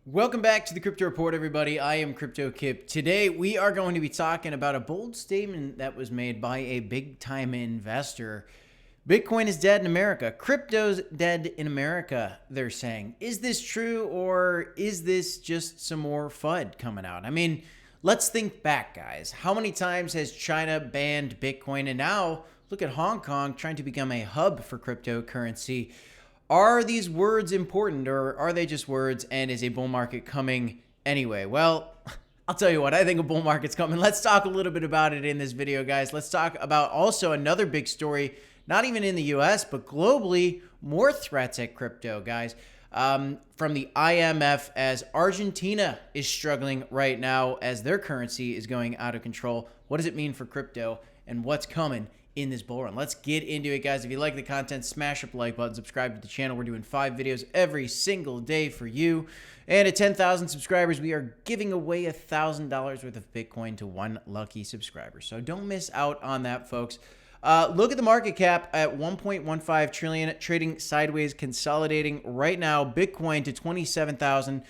Welcome back to the Crypto Report, everybody. I am Crypto Kip. Today, we are going to be talking about a bold statement that was made by a big-time investor. Bitcoin is dead in America. Crypto's dead in America, they're saying. Is this true, or is this just some more FUD coming out? I mean, let's think back, guys. How many times has China banned Bitcoin? And now, look at Hong Kong trying to become a hub for cryptocurrency. Are these words important, or are they just words, and is a bull market coming anyway? Well, I'll tell you what, I think a bull market's coming. Let's talk a little bit about it in this video, guys. Let's talk about also another big story, not even in the US, but globally, more threats at crypto, guys. From the IMF, as Argentina is struggling right now as their currency is going out of control. What does it mean for crypto, and what's coming in this bull run? Let's get into it, guys. If you like the content, smash up the like button, subscribe to the channel. We're doing 5 videos every single day for you. And at 10,000 subscribers, we are giving away $1,000 worth of Bitcoin to one lucky subscriber. So don't miss out on that, folks. Look at the market cap at 1.15 trillion, trading sideways, consolidating right now. Bitcoin to $27,500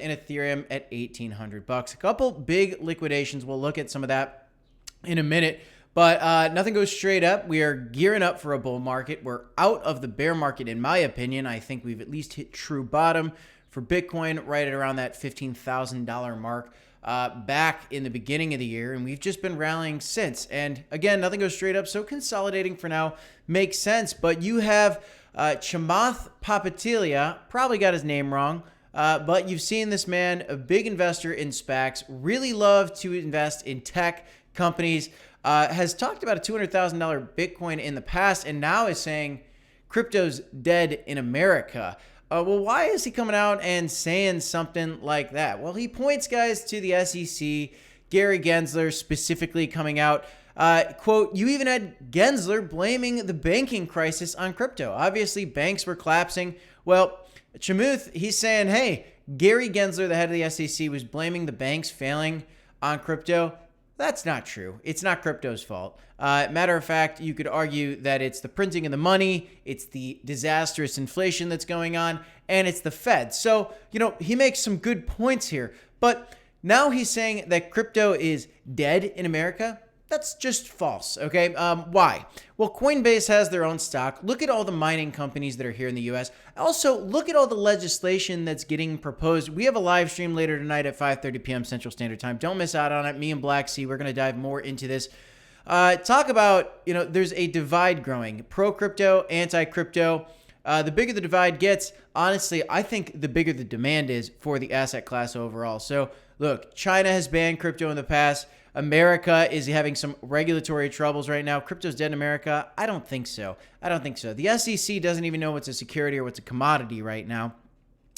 and Ethereum at $1,800. A couple big liquidations. We'll look at some of that in a minute. But nothing goes straight up. We are gearing up for a bull market. We're out of the bear market, in my opinion. I think we've at least hit true bottom for Bitcoin right at around that $15,000 mark back in the beginning of the year. And we've just been rallying since. And again, nothing goes straight up. So consolidating for now makes sense. But you have Chamath Palihapitiya, probably got his name wrong. But you've seen this man, a big investor in SPACs, really love to invest in tech companies. Has talked about a $200,000 Bitcoin in the past, and now is saying crypto's dead in America. Well, why is he coming out and saying something like that? Well, he points, guys, to the SEC, Gary Gensler specifically coming out. Quote, you even had Gensler blaming the banking crisis on crypto. Obviously, banks were collapsing. Well, Chamath, he's saying, hey, Gary Gensler, the head of the SEC, was blaming the banks failing on crypto. That's not true. It's not crypto's fault. Matter of fact, you could argue that it's the printing of the money, it's the disastrous inflation that's going on, and it's the Fed. So, he makes some good points here. But now he's saying that crypto is dead in America. That's just false, okay? Why? Well, Coinbase has their own stock. Look at all the mining companies that are here in the U.S. Also, look at all the legislation that's getting proposed. We have a live stream later tonight at 5:30 p.m. Central Standard Time. Don't miss out on it. Me and Black Sea, we're going to dive more into this. Talk about, there's a divide growing. Pro-crypto, anti-crypto. The bigger the divide gets, honestly, I think the bigger the demand is for the asset class overall. So, look, China has banned crypto in the past. America is having some regulatory troubles right now. Crypto's dead in America? I don't think so. The SEC doesn't even know what's a security or what's a commodity right now.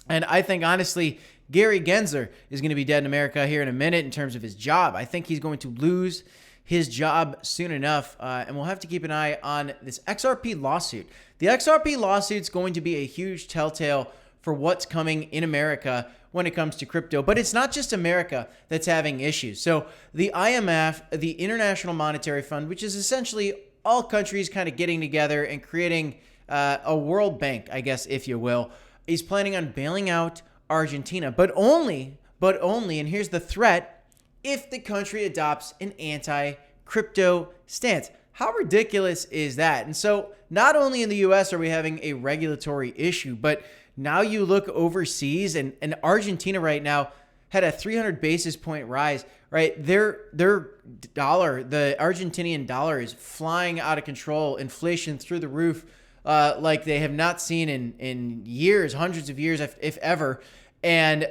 And I think, honestly, Gary Gensler is going to be dead in America here in a minute in terms of his job. I think he's going to lose his job soon enough, and we'll have to keep an eye on this XRP lawsuit. The XRP lawsuit is going to be a huge telltale for what's coming in America when it comes to crypto. But it's not just America that's having issues. So the IMF, the International Monetary Fund, which is essentially all countries kind of getting together and creating a world bank, I guess, if you will, is planning on bailing out Argentina, but only, and here's the threat, if the country adopts an anti-crypto stance. How ridiculous is that? And so not only in the US are we having a regulatory issue, but now you look overseas, and Argentina right now had a 300 basis point rise, right? Their dollar, the Argentinian dollar, is flying out of control. Inflation through the roof, like they have not seen in years, hundreds of years, if ever, and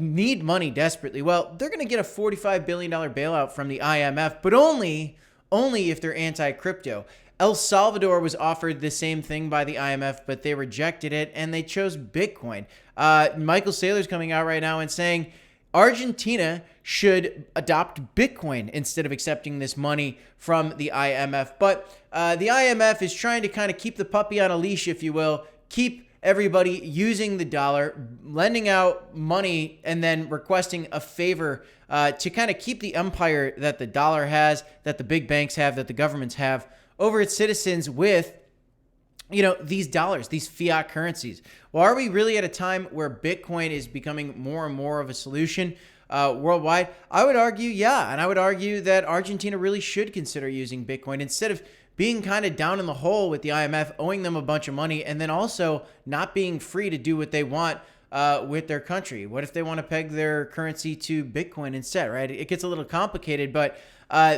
need money desperately. Well, they're going to get a $45 billion bailout from the IMF, but only if they're anti-crypto. El Salvador was offered the same thing by the IMF, but they rejected it, and they chose Bitcoin. Michael Saylor's coming out right now and saying Argentina should adopt Bitcoin instead of accepting this money from the IMF. But the IMF is trying to kind of keep the puppy on a leash, if you will, keep everybody using the dollar, lending out money, and then requesting a favor to kind of keep the empire that the dollar has, that the big banks have, that the governments have over its citizens with these dollars, these fiat currencies. Well, are we really at a time where Bitcoin is becoming more and more of a solution worldwide? I would argue, yeah. And I would argue that Argentina really should consider using Bitcoin instead of being kind of down in the hole with the IMF, owing them a bunch of money, and then also not being free to do what they want with their country. What if they want to peg their currency to Bitcoin instead, right? It gets a little complicated, but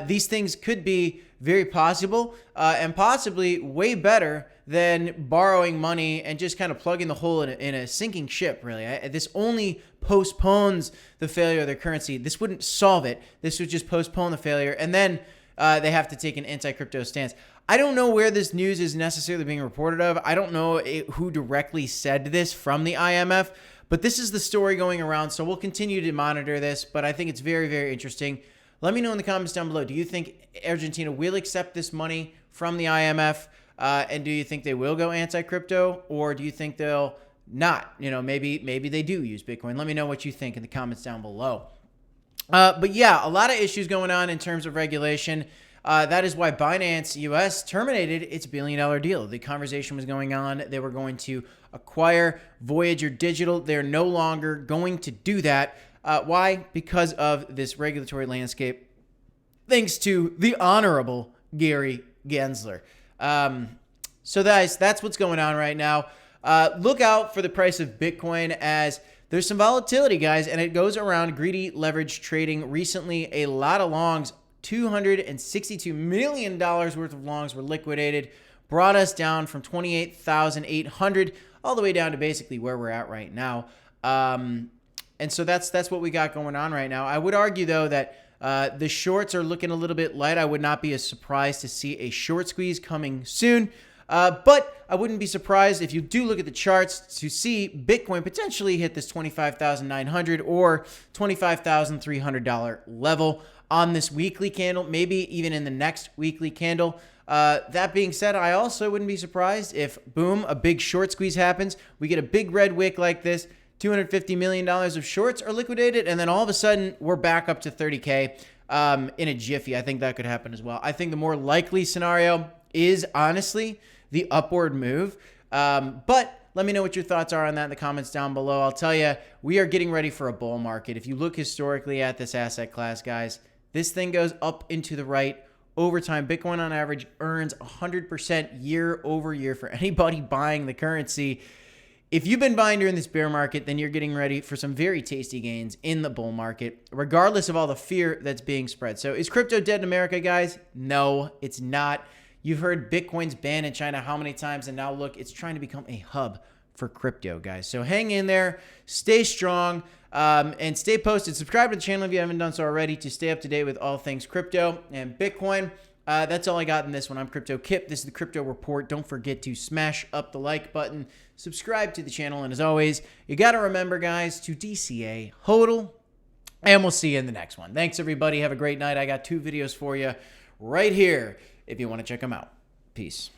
these things could be very possible and possibly way better than borrowing money and just kind of plugging the hole in a sinking ship, really. This only postpones the failure of their currency. This wouldn't solve it. This would just postpone the failure, and then they have to take an anti-crypto stance. I don't know where this news is necessarily being reported of. I don't know who directly said this from the IMF, but this is the story going around, so we'll continue to monitor this, but I think it's very, very interesting. Let me know in the comments down below. Do you think Argentina will accept this money from the IMF? And do you think they will go anti-crypto, or do you think they'll not? Maybe they do use Bitcoin. Let me know what you think in the comments down below. But yeah, a lot of issues going on in terms of regulation. That is why Binance US terminated its billion-dollar deal. The conversation was going on. They were going to acquire Voyager Digital. They're no longer going to do that. Why? Because of this regulatory landscape, thanks to the Honorable Gary Gensler. So guys, that's what's going on right now. Look out for the price of Bitcoin as there's some volatility, guys, and it goes around greedy leverage trading. Recently, a lot of longs, $262 million worth of longs were liquidated, brought us down from 28,800 all the way down to basically where we're at right now. And so that's what we got going on right now. I would argue, though, that the shorts are looking a little bit light. I would not be as surprised to see a short squeeze coming soon. But I wouldn't be surprised if you do look at the charts to see Bitcoin potentially hit this $25,900 or $25,300 level on this weekly candle, maybe even in the next weekly candle. That being said, I also wouldn't be surprised if, boom, a big short squeeze happens. We get a big red wick like this. $250 million of shorts are liquidated, and then all of a sudden, we're back up to 30K in a jiffy. I think that could happen as well. I think the more likely scenario is, honestly, the upward move. But let me know what your thoughts are on that in the comments down below. I'll tell you, we are getting ready for a bull market. If you look historically at this asset class, guys, this thing goes up into the right over time. Bitcoin, on average, earns 100% year over year for anybody buying the currency. If you've been buying during this bear market, then you're getting ready for some very tasty gains in the bull market, regardless of all the fear that's being spread. So is crypto dead in America, guys? No, it's not. You've heard Bitcoin's banned in China how many times, and now look, it's trying to become a hub for crypto, guys. So hang in there, stay strong, and stay posted. Subscribe to the channel if you haven't done so already to stay up to date with all things crypto and Bitcoin. That's all I got in this one. I'm Crypto Kip. This is the Crypto Report. Don't forget to smash up the like button, subscribe to the channel, and as always, you got to remember, guys, to DCA HODL, and we'll see you in the next one. Thanks, everybody. Have a great night. I got 2 videos for you right here if you want to check them out. Peace.